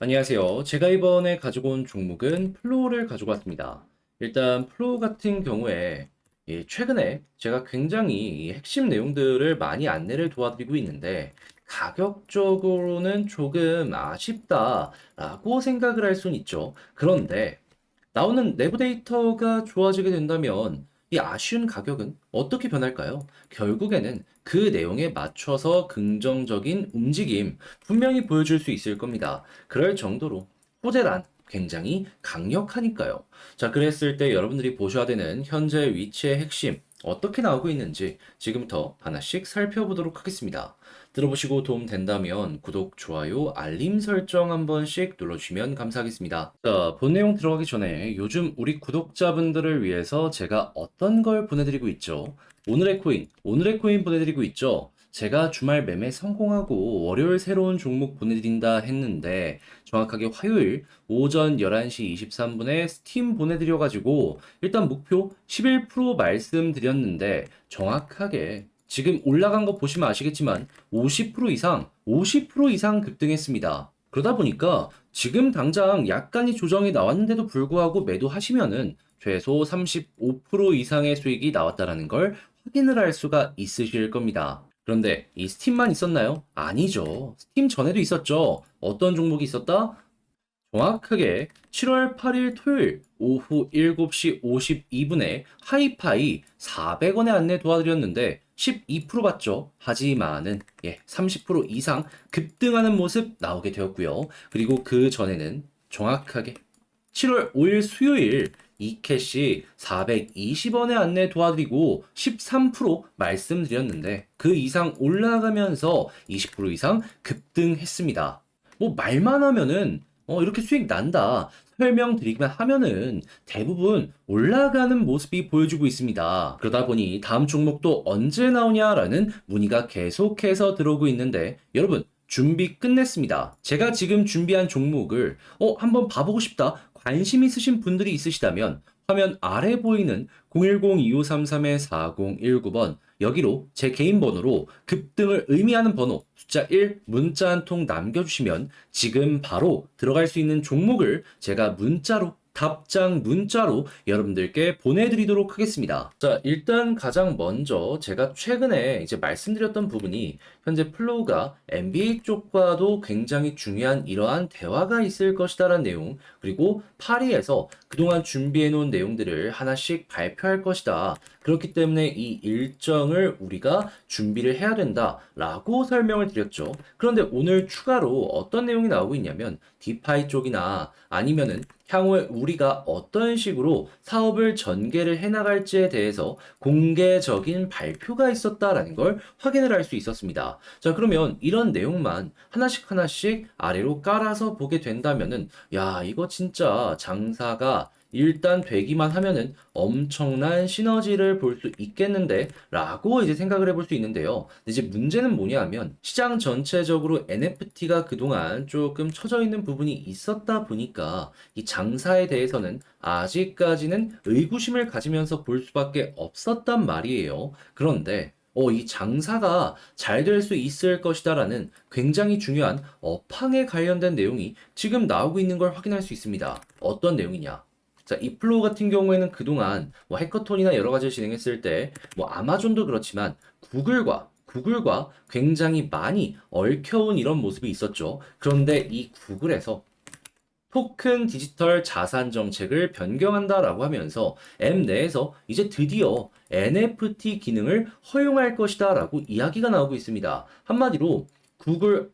안녕하세요. 제가 이번에 가지고 온 종목은 플로우를 가지고 왔습니다. 일단 플로우 같은 경우에 최근에 제가 굉장히 이 핵심 내용들을 많이 안내를 도와드리고 있는데 가격적으로는 조금 아쉽다라고 생각을 할 수는 있죠. 그런데 나오는 내부 데이터가 좋아지게 된다면 이 아쉬운 가격은 어떻게 변할까요? 결국에는 그 내용에 맞춰서 긍정적인 움직임 분명히 보여줄 수 있을 겁니다. 그럴 정도로 호재란 굉장히 강력하니까요. 자, 그랬을 때 여러분들이 보셔야 되는 현재 위치의 핵심 어떻게 나오고 있는지 지금부터 하나씩 살펴보도록 하겠습니다. 들어보시고 도움 된다면 구독, 좋아요, 알림 설정 한 번씩 눌러주시면 감사하겠습니다. 자, 본 내용 들어가기 전에 요즘 우리 구독자분들을 위해서 제가 어떤 걸 보내드리고 있죠? 오늘의 코인 보내드리고 있죠? 제가 주말 매매 성공하고 월요일 새로운 종목 보내드린다 했는데 정확하게 화요일 오전 11시 23분에 스팀 보내드려가지고 일단 목표 11% 말씀드렸는데 정확하게 지금 올라간 거 보시면 아시겠지만 50% 이상 급등했습니다. 그러다 보니까 지금 당장 약간의 조정이 나왔는데도 불구하고 매도하시면은 최소 35% 이상의 수익이 나왔다라는 걸 확인을 할 수가 있으실 겁니다. 그런데 이 스팀만 있었나요? 아니죠. 스팀 전에도 있었죠. 어떤 종목이 있었다? 정확하게 7월 8일 토요일 오후 7시 52분에 하이파이 400원에 안내 도와드렸는데 12% 받죠. 하지만은 30% 이상 급등하는 모습 나오게 되었고요. 그리고 그 전에는 정확하게 7월 5일 수요일 이캐시 420원에 안내 도와드리고 13% 말씀드렸는데 그 이상 올라가면서 20% 이상 급등했습니다. 뭐 말만 하면은 이렇게 수익 난다 설명드리기만 하면은 대부분 올라가는 모습이 보여주고 있습니다. 그러다 보니 다음 종목도 언제 나오냐라는 문의가 계속해서 들어오고 있는데 여러분 준비 끝냈습니다. 제가 지금 준비한 종목을 한번 봐보고 싶다. 관심 있으신 분들이 있으시다면 화면 아래 보이는 010-2533-4019번 여기로 제 개인 번호로 급등을 의미하는 번호 숫자 1 문자 한 통 남겨주시면 지금 바로 들어갈 수 있는 종목을 제가 답장 문자로 여러분들께 보내드리도록 하겠습니다. 자, 일단 가장 먼저 제가 최근에 이제 말씀드렸던 부분이 현재 플로우가 NBA 쪽과도 굉장히 중요한 이러한 대화가 있을 것이다라는 내용, 그리고 파리에서 그동안 준비해 놓은 내용들을 하나씩 발표할 것이다. 그렇기 때문에 이 일정을 우리가 준비를 해야 된다라고 설명을 드렸죠. 그런데 오늘 추가로 어떤 내용이 나오고 있냐면 디파이 쪽이나 아니면은 향후에 우리가 어떤 식으로 사업을 전개를 해나갈지에 대해서 공개적인 발표가 있었다라는 걸 확인을 할 수 있었습니다. 자, 그러면 이런 내용만 하나씩 아래로 깔아서 보게 된다면은, 야, 이거 진짜 장사가 일단 되기만 하면은 엄청난 시너지를 볼 수 있겠는데 라고 이제 생각을 해볼 수 있는데요. 이제 문제는 뭐냐 하면 시장 전체적으로 NFT가 그동안 조금 처져 있는 부분이 있었다 보니까 이 장사에 대해서는 아직까지는 의구심을 가지면서 볼 수밖에 없었단 말이에요. 그런데 이 장사가 잘 될 수 있을 것이다라는 굉장히 중요한 업황에 관련된 내용이 지금 나오고 있는 걸 확인할 수 있습니다. 어떤 내용이냐? 자, 이 플로우 같은 경우에는 그동안 뭐 해커톤이나 여러 가지를 진행했을 때 뭐 아마존도 그렇지만 구글과 굉장히 많이 얽혀온 이런 모습이 있었죠. 그런데 이 구글에서 토큰 디지털 자산 정책을 변경한다라고 하면서 앱 내에서 이제 드디어 NFT 기능을 허용할 것이다라고 이야기가 나오고 있습니다. 한마디로 구글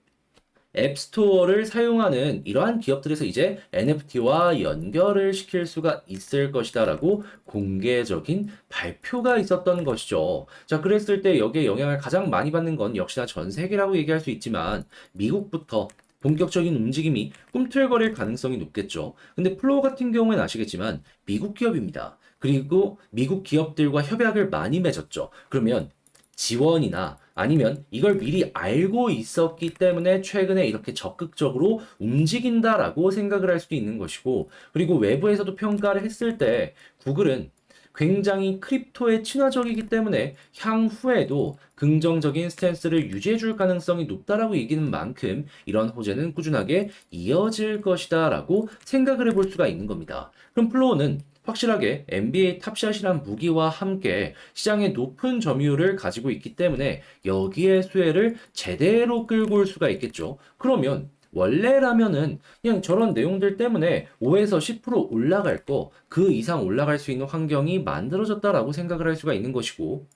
앱스토어를 사용하는 이러한 기업들에서 이제 NFT와 연결을 시킬 수가 있을 것이다라고 공개적인 발표가 있었던 것이죠. 자, 그랬을 때 여기에 영향을 가장 많이 받는 건 역시나 전 세계라고 얘기할 수 있지만 미국부터 본격적인 움직임이 꿈틀거릴 가능성이 높겠죠. 근데 플로우 같은 경우에는 아시겠지만 미국 기업입니다. 그리고 미국 기업들과 협약을 많이 맺었죠. 그러면 지원이나 아니면 이걸 미리 알고 있었기 때문에 최근에 이렇게 적극적으로 움직인다라고 생각을 할 수도 있는 것이고, 그리고 외부에서도 평가를 했을 때 구글은 굉장히 크립토에 친화적이기 때문에 향후에도 긍정적인 스탠스를 유지해 줄 가능성이 높다라고 얘기는 만큼 이런 호재는 꾸준하게 이어질 것이다 라고 생각을 해볼 수가 있는 겁니다. 그럼 플로어는 확실하게 NBA 탑샷이란 무기와 함께 시장의 높은 점유율을 가지고 있기 때문에 여기에 수혜를 제대로 끌고 올 수가 있겠죠. 그러면 원래라면은 그냥 저런 내용들 때문에 5에서 10% 올라갈 거, 그 이상 올라갈 수 있는 환경이 만들어졌다라고 생각을 할 수가 있는 것이고,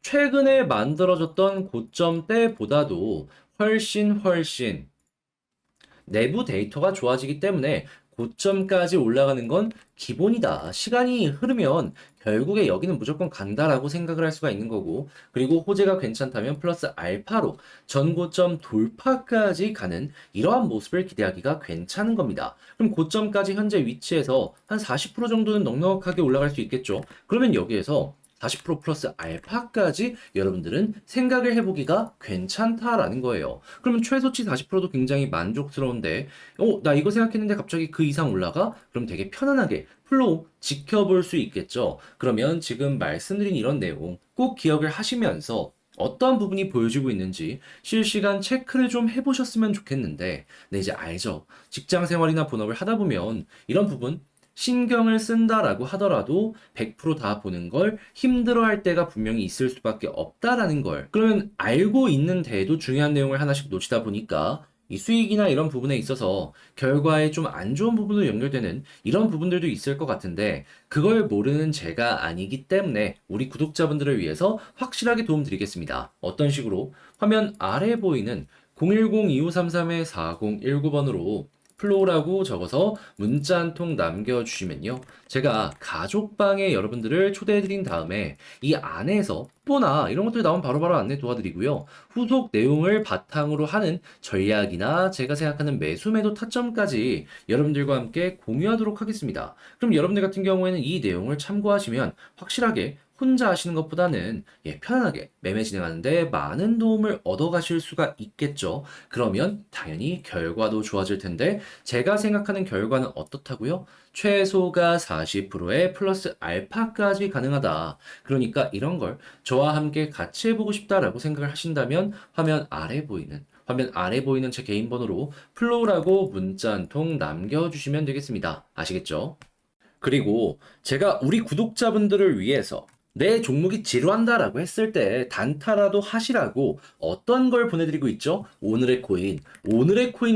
최근에 만들어졌던 고점 때보다도 훨씬 내부 데이터가 좋아지기 때문에 고점까지 올라가는 건 기본이다. 시간이 흐르면 결국에 여기는 무조건 간다라고 생각을 할 수가 있는 거고, 그리고 호재가 괜찮다면 플러스 알파로 전고점 돌파까지 가는 이러한 모습을 기대하기가 괜찮은 겁니다. 그럼 고점까지 현재 위치에서 한 40% 정도는 넉넉하게 올라갈 수 있겠죠. 그러면 여기에서 40% 플러스 알파까지 여러분들은 생각을 해보기가 괜찮다라는 거예요. 그러면 최소치 40%도 굉장히 만족스러운데, 나 이거 생각했는데 갑자기 그 이상 올라가? 그럼 되게 편안하게 플로우 지켜볼 수 있겠죠. 그러면 지금 말씀드린 이런 내용 꼭 기억을 하시면서 어떠한 부분이 보여지고 있는지 실시간 체크를 좀 해보셨으면 좋겠는데, 네, 이제 알죠. 직장 생활이나 본업을 하다 보면 이런 부분 신경을 쓴다라고 하더라도 100%다 보는 걸 힘들어할 때가 분명히 있을 수밖에 없다라는 걸. 그러면 알고 있는데도 중요한 내용을 하나씩 놓치다 보니까 이 수익이나 이런 부분에 있어서 결과에 좀 안 좋은 부분으로 연결되는 이런 부분들도 있을 것 같은데, 그걸 모르는 제가 아니기 때문에 우리 구독자분들을 위해서 확실하게 도움드리겠습니다. 어떤 식으로? 화면 아래 보이는 010-2533-4019번으로 플로우라고 적어서 문자 한 통 남겨주시면요, 제가 가족방에 여러분들을 초대해드린 다음에 이 안에서 뽀나 이런 것들 나오면 바로바로 안내 도와드리고요. 후속 내용을 바탕으로 하는 전략이나 제가 생각하는 매수 매도 타점까지 여러분들과 함께 공유하도록 하겠습니다. 그럼 여러분들 같은 경우에는 이 내용을 참고하시면 확실하게 혼자 하시는 것보다는 편안하게 매매 진행하는데 많은 도움을 얻어가실 수가 있겠죠. 그러면 당연히 결과도 좋아질 텐데, 제가 생각하는 결과는 어떻다고요? 최소가 40%의 플러스 알파까지 가능하다. 그러니까 이런 걸 저와 함께 같이 해보고 싶다라고 생각을 하신다면 화면 아래 보이는 제 개인 번호로 플로우라고 문자 한 통 남겨주시면 되겠습니다. 아시겠죠? 그리고 제가 우리 구독자분들을 위해서 내 종목이 지루한다라고 했을 때 단타라도 하시라고 어떤 걸 보내드리고 있죠? 오늘의 코인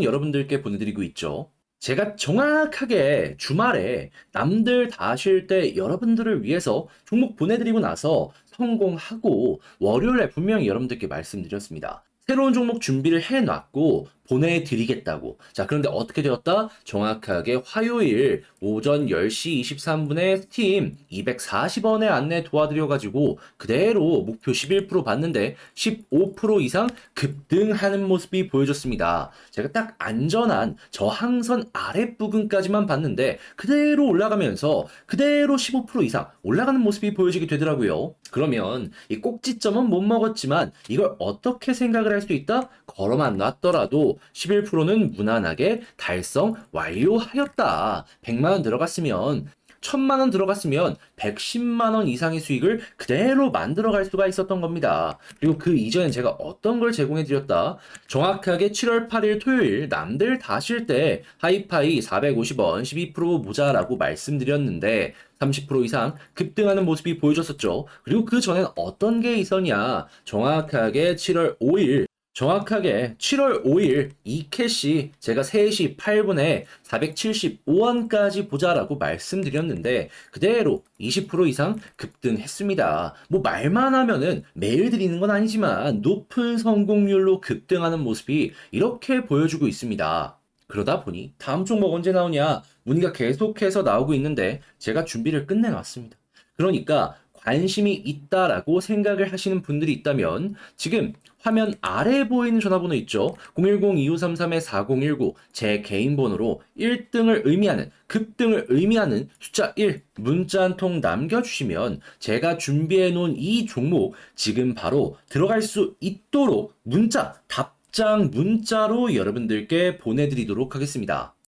여러분들께 보내드리고 있죠. 제가 정확하게 주말에 남들 다 쉴 때 여러분들을 위해서 종목 보내드리고 나서 성공하고 월요일에 분명히 여러분들께 말씀드렸습니다. 새로운 종목 준비를 해놨고 보내드리겠다고. 자, 그런데 어떻게 되었다? 정확하게 화요일 오전 10시 23분에 스팀 240원에 안내 도와드려가지고 그대로 목표 11% 봤는데 15% 이상 급등하는 모습이 보여졌습니다. 제가 딱 안전한 저항선 아랫부분까지만 봤는데 그대로 올라가면서 그대로 15% 이상 올라가는 모습이 보여지게 되더라고요. 그러면 이 꼭지점은 못 먹었지만 이걸 어떻게 생각을 할 수 있다? 걸어만 놨더라도 11%는 무난하게 달성 완료하였다. 100만원 들어갔으면 1000만원 들어갔으면 110만원 이상의 수익을 그대로 만들어갈 수가 있었던 겁니다. 그리고 그 이전엔 제가 어떤 걸 제공해 드렸다? 정확하게 7월 8일 토요일 남들 다 쉴 때 하이파이 450원 12% 모자라고 말씀드렸는데 30% 이상 급등하는 모습이 보여졌었죠. 그리고 그 전엔 어떤 게 있었냐? 정확하게 7월 5일 이캐시 제가 3시 8분에 475원까지 보자라고 말씀드렸는데 그대로 20% 이상 급등했습니다. 뭐 말만 하면은 매일 드리는 건 아니지만 높은 성공률로 급등하는 모습이 이렇게 보여주고 있습니다. 그러다 보니 다음 종목 언제 나오냐 문의가 계속해서 나오고 있는데 제가 준비를 끝내놨습니다. 그러니까 관심이 있다라고 생각을 하시는 분들이 있다면 지금 화면 아래에 보이는 전화번호 있죠? 010-2533-4019 제 개인 번호로 1등을 의미하는 급등을 의미하는 숫자 1 문자 한 통 남겨주시면 제가 준비해 놓은 이 종목 지금 바로 들어갈 수 있도록 답장 문자로 여러분들께 보내드리도록 하겠습니다.